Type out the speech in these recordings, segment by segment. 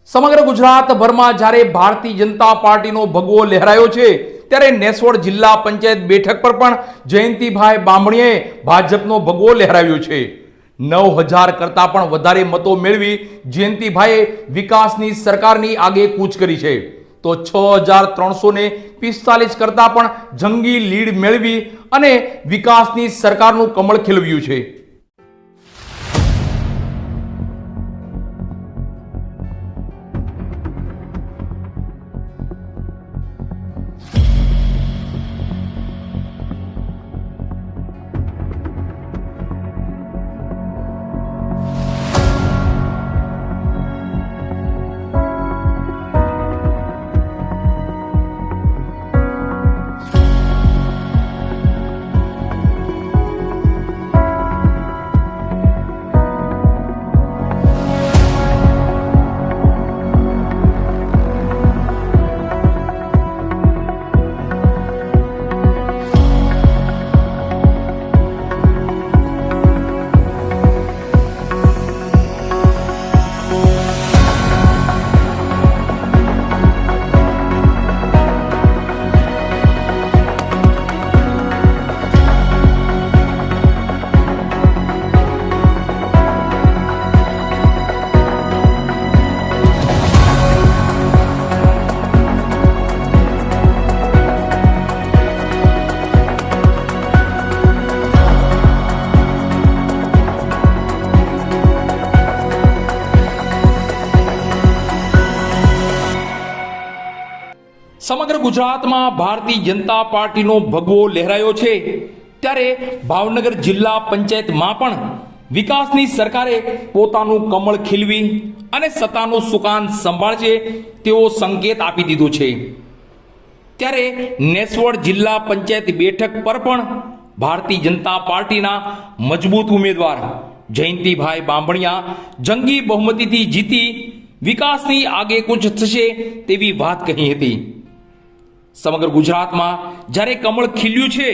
સમગ્ર ગુજરાતભરમાં જ્યારે ભારતીય જનતા પાર્ટીનો ભગવો લહેરાયો છે ત્યારે નેસવડ જિલ્લા પંચાયત બેઠક પર પણ જયંતિભાઈ બામણીએ ભાજપનો ભગવો લહેરાવ્યો છે। 9000 કરતા પણ વધારે મતો મેળવી જયંતિભાઈએ વિકાસની સરકારની આગે કૂચ કરી છે, તો 6345 કરતા પણ જંગી લીડ મેળવી અને વિકાસની સરકારનું કમળ ખીલવ્યું છે। સમગ્ર ગુજરાતમાં ભારતીય જનતા પાર્ટીનો ભગવો લહેરાયો છે ત્યારે ભાવનગર જિલ્લા પંચાયતમાં પણ વિકાસની સરકારે પોતાનું કમળ ખીલવી અને સત્તાનું સુકાન સંભાળશે તેવો સંકેત આપી દીધો છે। ત્યારે નેસવડ જિલ્લા પંચાયત બેઠક પર પણ ભારતીય જનતા પાર્ટીના મજબૂત ઉમેદવાર જયંતિભાઈ બામણીયા જંગી બહુમતીથી જીતી વિકાસની આગે કૂચ થશે તેવી વાત કહી હતી। સમગ્ર ગુજરાતમાં જ્યારે કમળ ખીલ્યું છે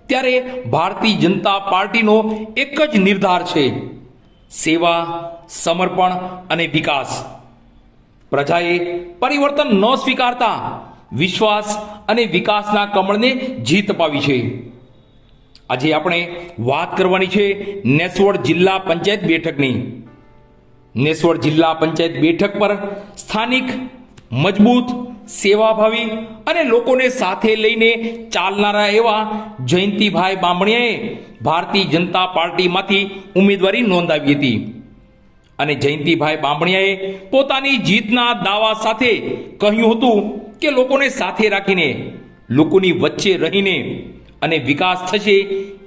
ત્યારે ભારતીય જનતા પાર્ટીનો એક જ નિર્ધાર છે, સેવા, સમર્પણ અને વિકાસ। પ્રજાએ પરિવર્તન ન સ્વીકારતા વિશ્વાસ અને વિકાસના કમળને જીત અપાવી છે। આજે આપણે વાત કરવાની છે નેસવડ જિલ્લા પંચાયત બેઠકની। નેસવડ જિલ્લા પંચાયત બેઠક પર સ્થાનિક, મજબૂત, સેવાભાવી અને લોકોને સાથે લઈને ચાલનારા એવા જયંતિભાઈ બામણીયાએ ભારતીય જનતા પાર્ટીમાંથી ઉમેદવારી નોંધાવી હતી અને જયંતિભાઈ બામણીયાએ પોતાની જીતના દાવા સાથે કહ્યું હતું કે લોકોને સાથે રાખીને, લોકોની વચ્ચે રહીને અને વિકાસ થશે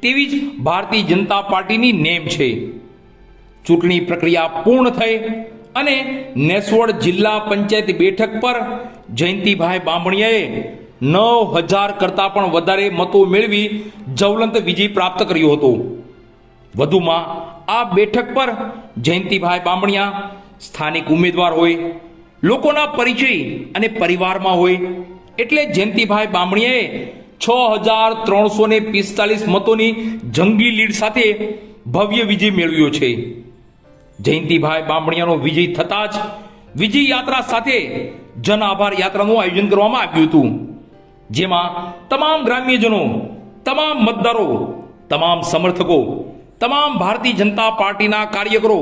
તેવી જ ભારતીય જનતા પાર્ટીની નેમ છે। ચૂંટણી પ્રક્રિયા પૂર્ણ થઈ અને નેસવડ જિલ્લા પંચાયત બેઠક પર જયંતિભાઈ બામણીયાએ 9000 કરતા પણ વધારે મતો મેળવી જ્વલંત વિજય પ્રાપ્ત કર્યો હતો। વધુમાં આ બેઠક પર જયંતિભાઈ બામણીયા સ્થાનિક ઉમેદવાર હોય, લોકોના પરિચય અને પરિવારમાં હોય એટલે જયંતિભાઈ બામણીયાએ 6345 મતોની જંગી લીડ સાથે ભવ્ય વિજય મેળવ્યો છે। જયંતિભાઈ બામણીયાનો વિજય થતા જ વિજય યાત્રા સાથે જન આભાર યાત્રાનું આયોજન કરવામાં આવ્યું હતું, જેમાં તમામ ગ્રામ્યજનો, તમામ મતદારો, તમામ સમર્થકો, તમામ ભારતીય જનતા પાર્ટીના કાર્યકરો,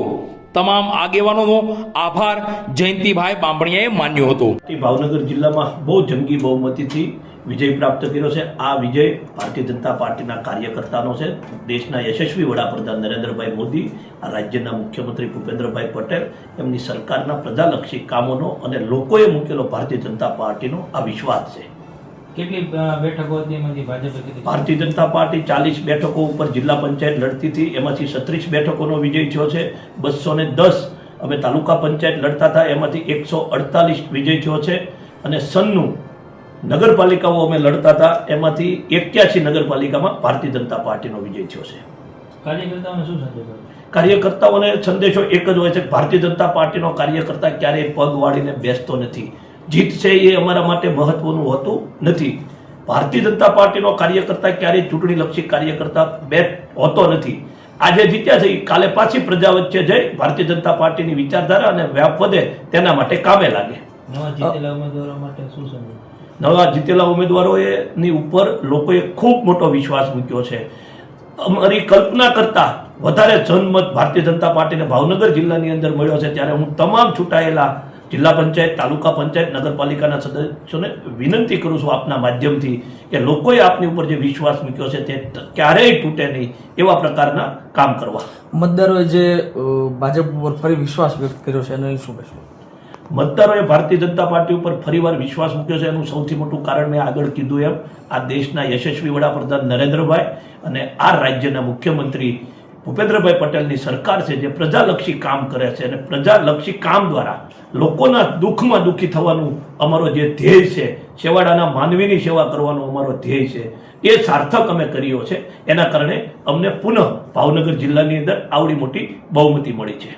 તમામ આગેવાનોનો આભાર જયંતિભાઈ બામણીયાએ માન્યો હતો। ભાવનગર જિલ્લામાં બહુ જંગી બહુમતીથી વિજય પ્રાપ્ત કર્યો છે। આ વિજય ભારતીય જનતા પાર્ટીના કાર્યકર્તાનો છે। દેશના યશસ્વી વડાપ્રધાન નરેન્દ્રભાઈ મોદી, આ રાજ્યના મુખ્યમંત્રી ભૂપેન્દ્રભાઈ પટેલ, એમની સરકારના પ્રજાલક્ષી કામોનો અને લોકોએ મૂકેલો ભારતીય જનતા પાર્ટીનો આ વિશ્વાસ છે। કેટલી બેઠકો હતી એમાંથી ભાજપે કેટલી? ભારતીય જનતા પાર્ટી 40 બેઠકો ઉપર જિલ્લા પંચાયત લડતી હતી, એમાંથી 36 બેઠકોનો વિજય થયો છે। 210 અમે તાલુકા પંચાયત લડતા હતા, એમાંથી 148 વિજય થયો છે અને 96 નગરપાલિકાઓ અમે લડતા હતા, એમાંથી 81 નગરપાલિકામાં ભારતીય જનતા પાર્ટીનો વિજય થયો છે। કાર્યકર્તાઓને શું સંદેશો? કાર્યકર્તાઓને સંદેશો એક જ હોય છે, ભારતીય જનતા પાર્ટીનો કાર્યકર્તા ક્યારેય પગ વાળીને બેસતો નથી। જીત છે એ અમારા માટે મહત્વનું હોતું નથી। ભારતીય જનતા પાર્ટીનો કાર્યકર્તા ક્યારેય ચૂંટણીલક્ષી કાર્યકર્તા હોતો નથી। આજે જીત્યા છે એ કાલે પાછી પ્રજા વચ્ચે જઈ ભારતીય જનતા પાર્ટીની વિચારધારા અને વ્યાપ વધે તેના માટે કામે લાગે. નવા જીતેલા ઉમેદવારો માટે શું સંદેશ? નવા જીતેલા ઉમેદવારોની ઉપર લોકોએ ખૂબ મોટો વિશ્વાસ મૂક્યો છે. અમારી કલ્પના કરતા વધારે જનમત ભારતીય જનતા પાર્ટીને ભાવનગર જિલ્લાની અંદર મળ્યો છે. ત્યારે હું તમામ ચૂંટાયેલા જિલ્લા પંચાયત, તાલુકા પંચાયત, નગરપાલિકાના સદસ્યોને વિનંતી કરું છું આપના માધ્યમથી કે લોકોએ આપની ઉપર જે વિશ્વાસ મૂક્યો છે તે ક્યારેય તૂટે નહીં એવા પ્રકારના કામ કરવા. મતદારોએ જે ભાજપ ઉપર ફરી વિશ્વાસ વ્યક્ત કર્યો છે એનું શું કહેશો? મતદારોએ ભારતીય જનતા પાર્ટી ઉપર ફરીવાર વિશ્વાસ મૂક્યો છે એનું સૌથી મોટું કારણ મેં આગળ કીધું એમ આ દેશના યશસ્વી વડાપ્રધાન નરેન્દ્રભાઈ અને આ રાજ્યના મુખ્યમંત્રી ભૂપેન્દ્રભાઈ પટેલની સરકાર છે જે પ્રજાલક્ષી કામ કરે છે અને પ્રજાલક્ષી કામ દ્વારા લોકોના દુઃખમાં દુઃખી થવાનું અમારો જે ધ્યેય છે, છેવાડાના માનવીની સેવા કરવાનો અમારો ધ્યેય છે, એ સાર્થક અમે કર્યો છે. એના કારણે અમને પુનઃ ભાવનગર જિલ્લાની અંદર આવડી મોટી બહુમતી મળી છે.